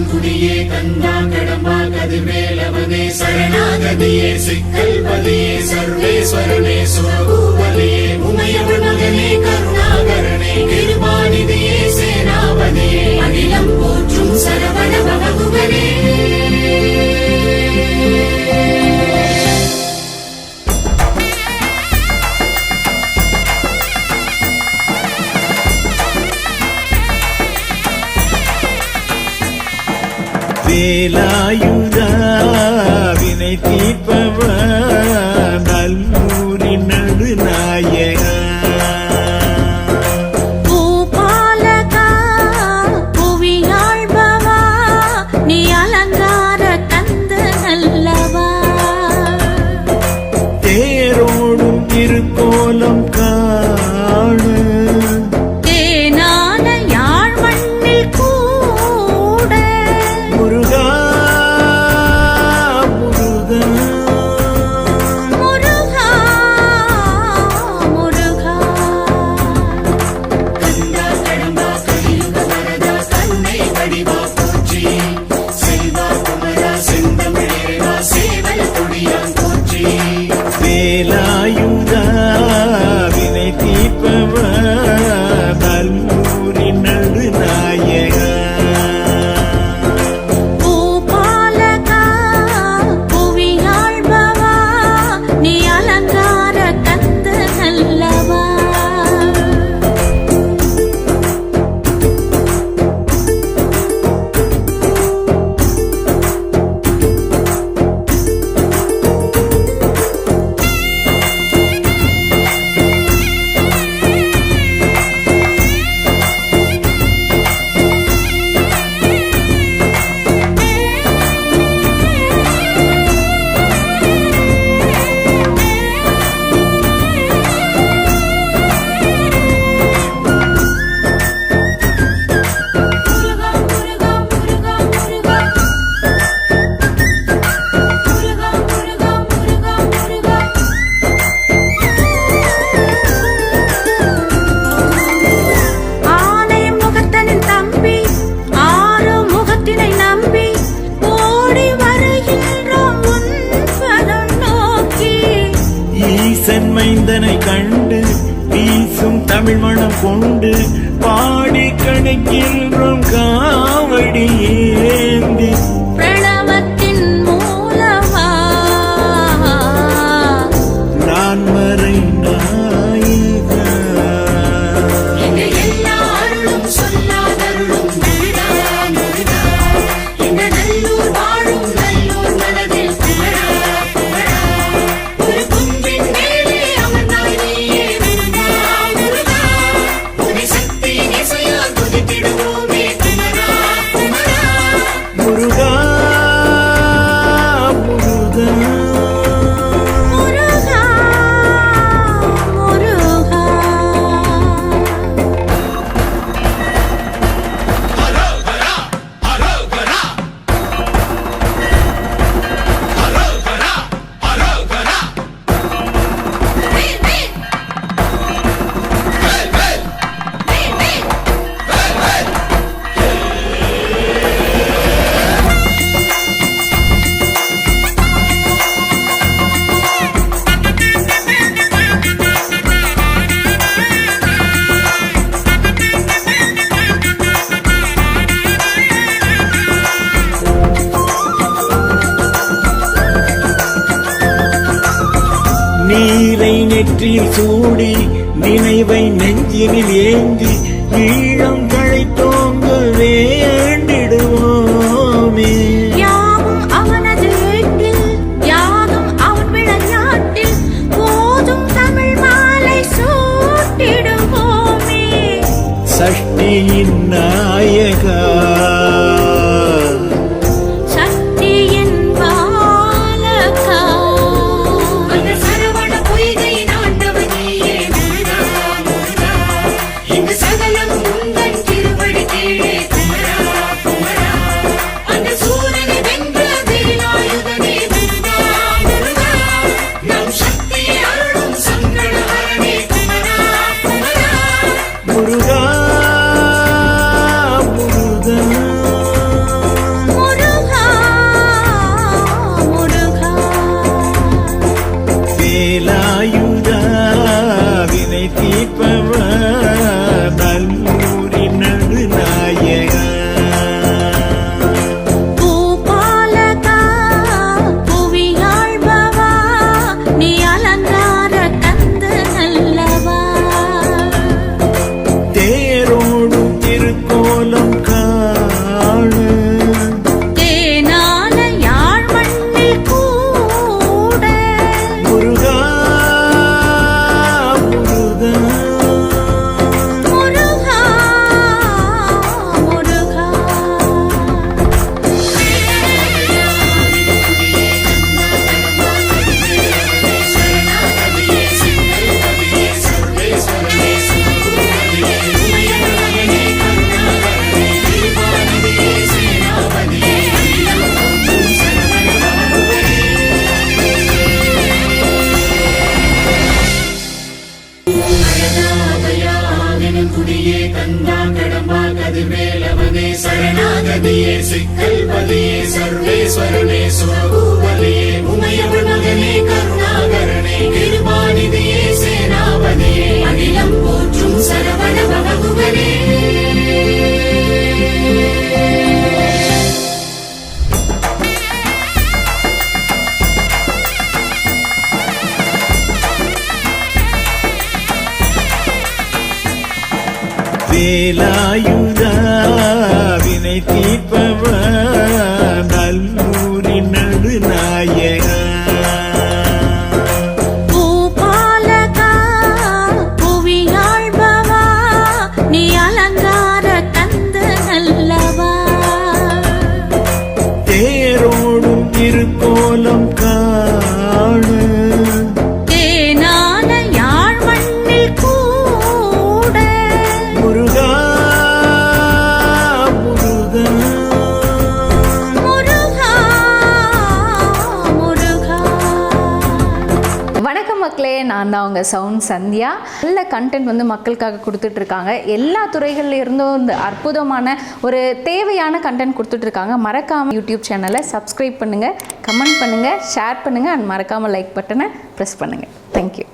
குடியே கந்தா கடம்பா கதிர்வேலவனே சரணாகதியே சிக்கல்பதியே சர்வேஸ்வரனே சுரபூபதியே உமையவள் மகனே கருணாகரனே கிருபாநிதியே சேனாபதியே அகிலம் போற்றும் சரவண பவகுகனே வேலாயுதா வினை தீர்ப்பவா நல்லூரின் நடுநாயகா பூபாலகா புவியாழ்பவா நீ அலங்கார கந்த நல்லவா தேரோடும் திருக்கோலம் காண தேனான யாழ் மண்ணில் கூட முருகா முருகா முருகா முருகா கந்தா கடம்பா கலியுக வரதா கருணை வடிவா போற்றி செல்வா குமரா செந்தமிழேவா சேவல் கொடியான் போற்றி வேலாயுதா வினை தீர்ப்பவா நல்லூரின் நடுநாயகா பூபாலகா புவியாழ்பவா நீ அலங்கார கந்த நல்லவா முருகா முருகா முருகா முருகா முருகா முருகா முருகா முருகா ஆனை முகத்தனின் தம்பி ஆறு முகத்தினை நம்பி ஓடி வருகின்றோம் உன் பதம் நோக்கி ஈசன் மைந்தனை கண்டு வீசும் தமிழ் மணம் கொண்டு பாடி கணக்கின்றோம் காவடி ஏந்தி பிரணவத்தின் மூலமா நான் மறை நாயகா எங்க எல்லா அருளும் சொல்லாதருளும் முருகா முருகா எங்க நல்லூர் வாழும் நல்லூர் மனதில் குமரா குமரா ஒரு குன்றின் மேலே அமர்ந்தாய் நீயே முருகா முருகா உன்னை சக்தியின் இசையால் துதித்திடுவோமே குமரா குமரா முருகா முருகா முருகா முருகா நீரை நெற்றியில் சூடி நினைவை நெஞ்சினில் ஏந்தி ஈழம் தழைத்தோங்க வேண்டிடுவோமே யாவும் அவனது ஏட்டில் யாதும் அவன் விளையாட்டில் போதும் தமிழ் மாலை சூட்டிடுவோமே சஷ்டியின் நாயகா சக்தியின் பாலகா அந்த சரவண பொய்கை நாட்டவனியே முருகா முருகா இங்கு சகலம் உந்தன் திருவடி கீழே குமரா குமரா அந்த சூரனை வென்ற வேலாயுதனே முருகா முருகா நம் சக்தியை அருளும் சங்கடஹரனே குமரா குமரா முருகா முருகா சரணாகதியே சிக்கல்பதியே சர்வேஸ்வரனே சுரபூபதியே உமையவள் மகனே கருணாகரனே கிருபாநிதியே சேனாபதியே அகிலம் போற்றும் சரவண பவகுகனே வேலாயுதா வினை தீர்ப்பவா நல்லூரின் நடுநாயகா பூபாலகா புவியாழ்பவா நீ அலங்கார கந்த நல்லவா தேரோடும் திருக்கோலம் காணு தேனான யாழ் மண்ணில் கூட முருகா முருகா முருகா முருகா. வணக்கம் மக்களே, நான் தான் உங்கள் சவுண்ட் சந்தியா. நல்ல கண்டென்ட் வந்து மக்களுக்காக கொடுத்துட்ருக்காங்க. எல்லா துறைகள்ல இருந்தும் இந்த அற்புதமான ஒரு தேவையான கண்டென்ட் கொடுத்துட்ருக்காங்க. மறக்காமல் யூடியூப் சேனலை சப்ஸ்கிரைப் பண்ணுங்கள், கமெண்ட் பண்ணுங்கள், ஷேர் பண்ணுங்கள் அண்ட் மறக்காமல் லைக் பட்டனை ப்ரெஸ் பண்ணுங்கள். தேங்க்யூ.